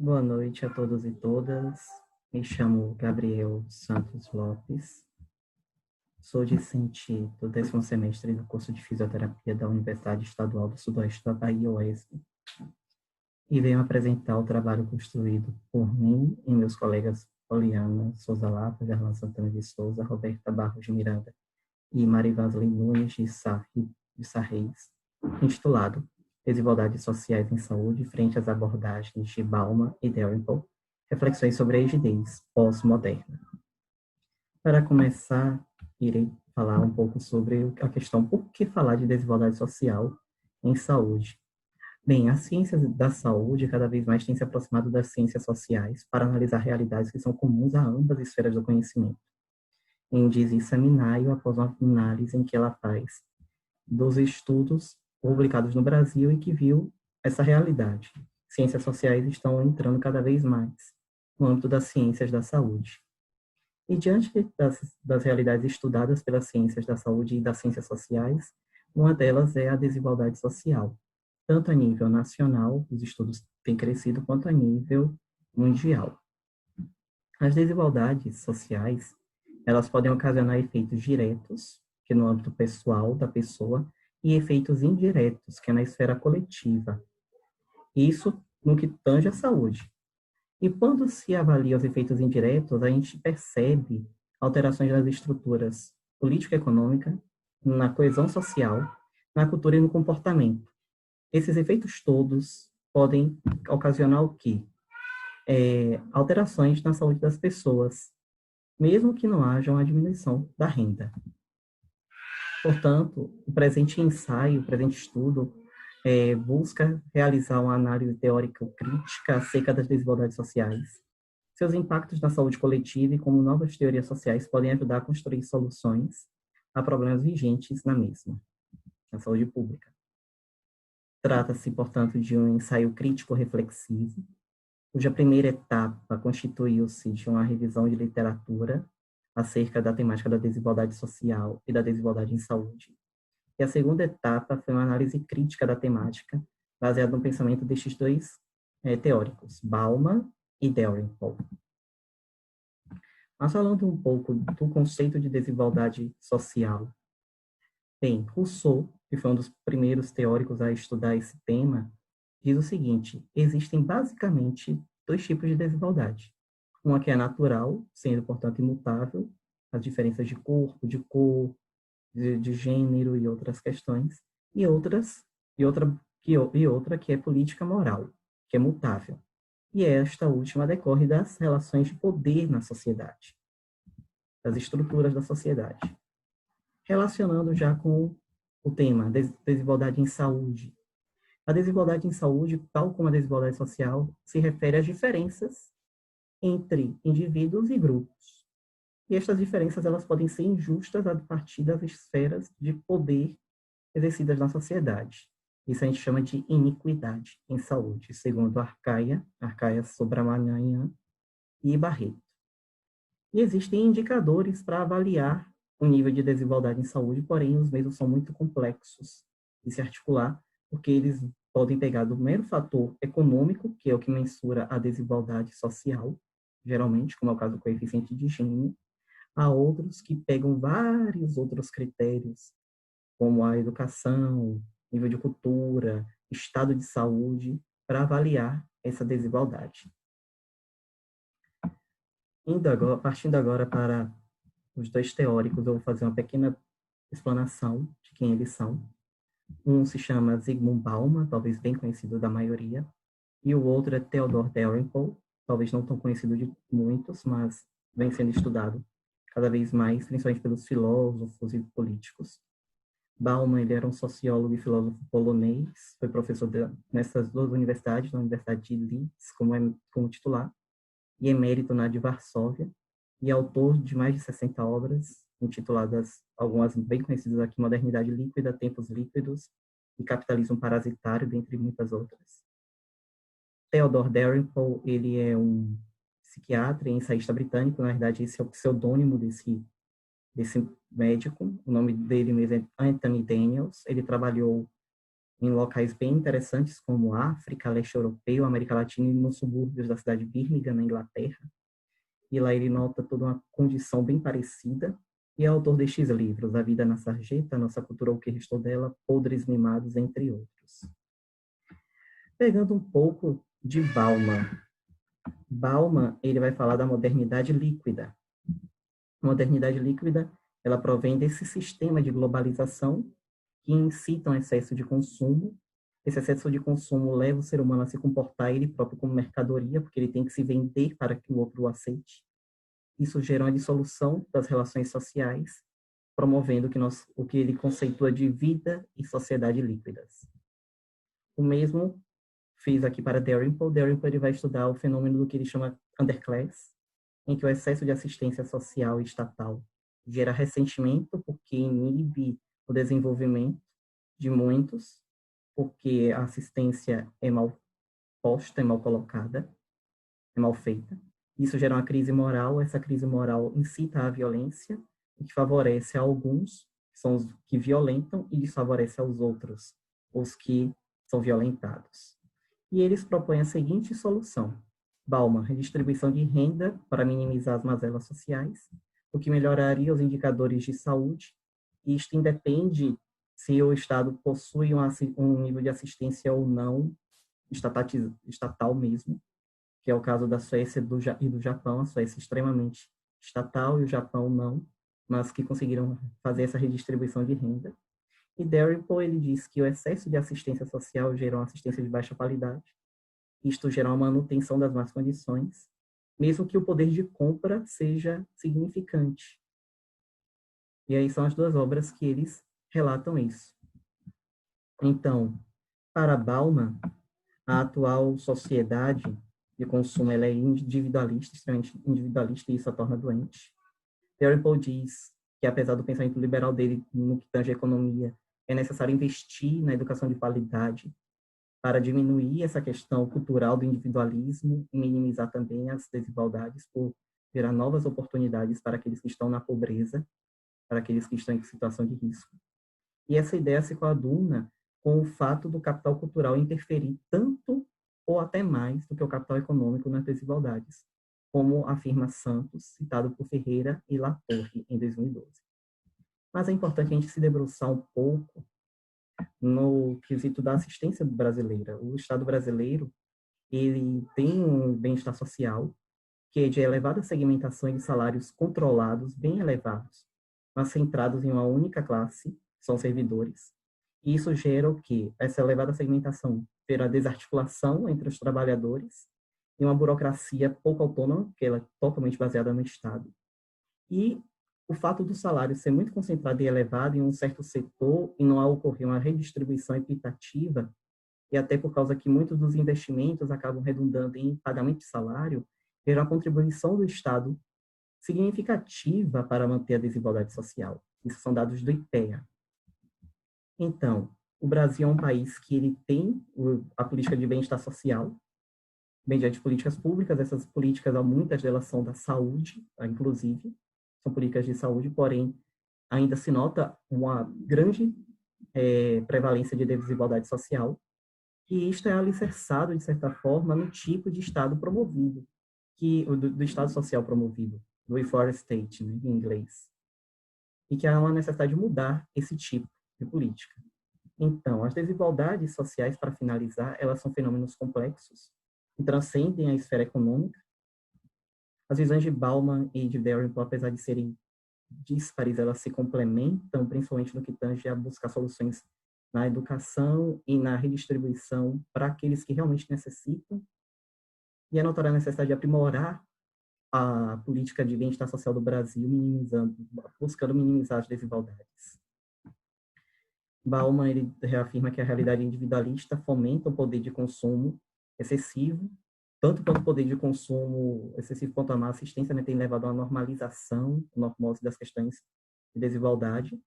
Boa noite a todos e todas. Me chamo Gabriel Santos Lopes. Sou discente do 10º semestre do curso de Fisioterapia da Universidade Estadual do Sudoeste da Bahia, UESB, e venho apresentar o trabalho construído por mim e meus colegas Poliana Souza Lapa, Gerlan Santana de Souza, Roberta Barros de Miranda e Marivasley Nunes de Sarreis, intitulado Desigualdades Sociais em Saúde frente às abordagens de Bauman e Dalrymple, reflexões sobre a rigidez pós-moderna. Para começar, irei falar um pouco sobre a questão por que falar de desigualdade social em saúde. Bem, a ciência da saúde cada vez mais tem se aproximado das ciências sociais para analisar realidades que são comuns a ambas esferas do conhecimento. Em diz examinar após uma análise em que ela faz dos estudos publicados no Brasil e que viu essa realidade. Ciências sociais estão entrando cada vez mais no âmbito das ciências da saúde. E diante das realidades estudadas pelas ciências da saúde e das ciências sociais, uma delas é a desigualdade social. Tanto a nível nacional, os estudos têm crescido, quanto a nível mundial. As desigualdades sociais, elas podem ocasionar efeitos diretos, que é no âmbito pessoal da pessoa, e efeitos indiretos, que é na esfera coletiva. Isso no que tange à saúde. E quando se avalia os efeitos indiretos, a gente percebe alterações nas estruturas político-econômica, na coesão social, na cultura e no comportamento. Esses efeitos todos podem ocasionar o quê? Alterações na saúde das pessoas, mesmo que não haja uma diminuição da renda. Portanto, o presente ensaio, o presente estudo, busca realizar uma análise teórica crítica acerca das desigualdades sociais, seus impactos na saúde coletiva e como novas teorias sociais podem ajudar a construir soluções a problemas vigentes na mesma, na saúde pública. Trata-se, portanto, de um ensaio crítico-reflexivo, cuja primeira etapa constituiu-se de uma revisão de literatura acerca da temática da desigualdade social e da desigualdade em saúde. E a segunda etapa foi uma análise crítica da temática, baseada no pensamento destes dois teóricos, Bauman e Dalrymple. Mas falando um pouco do conceito de desigualdade social, bem, Rousseau, que foi um dos primeiros teóricos a estudar esse tema, diz o seguinte: existem basicamente dois tipos de desigualdade. Uma que é natural, sendo, portanto, imutável, as diferenças de corpo, de cor, de gênero e outras questões, e outra que é política moral, que é mutável. E esta última decorre das relações de poder na sociedade, das estruturas da sociedade. Relacionando já com o tema desigualdade em saúde. A desigualdade em saúde, tal como a desigualdade social, se refere às diferenças entre indivíduos e grupos. E estas diferenças elas podem ser injustas a partir das esferas de poder exercidas na sociedade. Isso a gente chama de iniquidade em saúde, segundo Arcaia Subramanian e Barreto. E existem indicadores para avaliar o nível de desigualdade em saúde, porém os mesmos são muito complexos de se articular, porque eles podem pegar do mero fator econômico, que é o que mensura a desigualdade social, geralmente, como é o caso do coeficiente de Gini, a outros que pegam vários outros critérios, como a educação, nível de cultura, estado de saúde, para avaliar essa desigualdade. Partindo agora para os dois teóricos, eu vou fazer uma pequena explanação de quem eles são. Um se chama Zygmunt Bauman, talvez bem conhecido da maioria, e o outro é Theodor Dalrymple, talvez não tão conhecido de muitos, mas vem sendo estudado cada vez mais, principalmente pelos filósofos e políticos. Bauman, ele era um sociólogo e filósofo polonês, foi professor nessas duas universidades, na Universidade de Leeds, como titular, e emérito na de Varsóvia, e autor de mais de 60 obras, intituladas, algumas bem conhecidas aqui, Modernidade Líquida, Tempos Líquidos e Capitalismo Parasitário, dentre muitas outras. Theodor Dalrymple, ele é um psiquiatra e ensaísta britânico, na verdade esse é o pseudônimo desse médico, o nome dele mesmo é Anthony Daniels, ele trabalhou em locais bem interessantes como África, leste europeu, América Latina e nos subúrbios da cidade de Birmingham, na Inglaterra. E lá ele nota toda uma condição bem parecida. E é autor destes livros, A Vida na Sarjeta, Nossa Cultura, O que Restou Dela, Podres Mimados, entre outros. Pegando um pouco de Bauman. Bauman, ele vai falar da modernidade líquida. A modernidade líquida, ela provém desse sistema de globalização que incitam excesso de consumo. Esse excesso de consumo leva o ser humano a se comportar ele próprio como mercadoria, porque ele tem que se vender para que o outro o aceite. Isso gera uma dissolução das relações sociais, promovendo o que ele conceitua de vida e sociedade líquidas. O mesmo fiz aqui para Dalrymple. Dalrymple ele vai estudar o fenômeno do que ele chama underclass, em que o excesso de assistência social e estatal gera ressentimento, porque inibe o desenvolvimento de muitos, porque a assistência é mal posta, é mal colocada, é mal feita. Isso gera uma crise moral, essa crise moral incita à violência, o que favorece a alguns, que são os que violentam, e desfavorece aos outros, os que são violentados. E eles propõem a seguinte solução: Bauman, redistribuição de renda para minimizar as mazelas sociais, o que melhoraria os indicadores de saúde. Isto independe se o Estado possui um nível de assistência ou não, estatal mesmo, que é o caso da Suécia e do Japão. A Suécia é extremamente estatal e o Japão não, mas que conseguiram fazer essa redistribuição de renda. E Dalrymple, ele diz que o excesso de assistência social gera uma assistência de baixa qualidade. Isto gera uma manutenção das más condições, mesmo que o poder de compra seja significante. E aí são as duas obras que eles relatam isso. Então, para Bauman, a atual sociedade de consumo ela é individualista, extremamente individualista, e isso a torna doente. Dalrymple diz que, apesar do pensamento liberal dele no que tange a economia, é necessário investir na educação de qualidade para diminuir essa questão cultural do individualismo e minimizar também as desigualdades, por gerar novas oportunidades para aqueles que estão na pobreza, para aqueles que estão em situação de risco. E essa ideia se coaduna com o fato do capital cultural interferir tanto ou até mais do que o capital econômico nas desigualdades, como afirma Santos, citado por Ferreira e Latorre, em 2012. Mas é importante a gente se debruçar um pouco no quesito da assistência brasileira. O Estado brasileiro, ele tem um bem-estar social, que é de elevada segmentação e de salários controlados, bem elevados, mas centrados em uma única classe, que são servidores. E isso gera o quê? Essa elevada segmentação gera desarticulação entre os trabalhadores e uma burocracia pouco autônoma, porque ela é totalmente baseada no Estado. E o fato do salário ser muito concentrado e elevado em um certo setor e não ocorrer uma redistribuição equitativa, e até por causa que muitos dos investimentos acabam redundando em pagamento de salário, gera uma contribuição do Estado significativa para manter a desigualdade social. Isso são dados do IPEA. Então, o Brasil é um país que ele tem a política de bem-estar social, mediante políticas públicas. Essas políticas, muitas delas são da saúde, inclusive, são políticas de saúde, porém, ainda se nota uma grande prevalência de desigualdade social, e isto é alicerçado, de certa forma, no tipo de Estado promovido, do Estado social promovido, do welfare state, né, em inglês, e que há uma necessidade de mudar esse tipo de política. Então, as desigualdades sociais, para finalizar, elas são fenômenos complexos que transcendem a esfera econômica. As visões de Bauman e de Dalrymple, apesar de serem díspares, elas se complementam, principalmente no que tange a buscar soluções na educação e na redistribuição para aqueles que realmente necessitam, e anotar a necessidade de aprimorar a política de bem-estar social do Brasil, buscando minimizar as desigualdades. Bauman ele reafirma que a realidade individualista fomenta o poder de consumo excessivo, tanto quanto o poder de consumo excessivo quanto a má assistência, né, tem levado a uma normalização, normose das questões de desigualdade,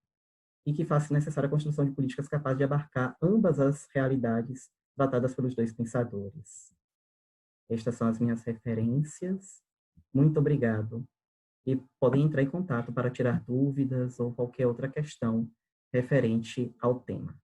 e que faz necessária a construção de políticas capazes de abarcar ambas as realidades tratadas pelos dois pensadores. Estas são as minhas referências. Muito obrigado. E podem entrar em contato para tirar dúvidas ou qualquer outra questão referente ao tema.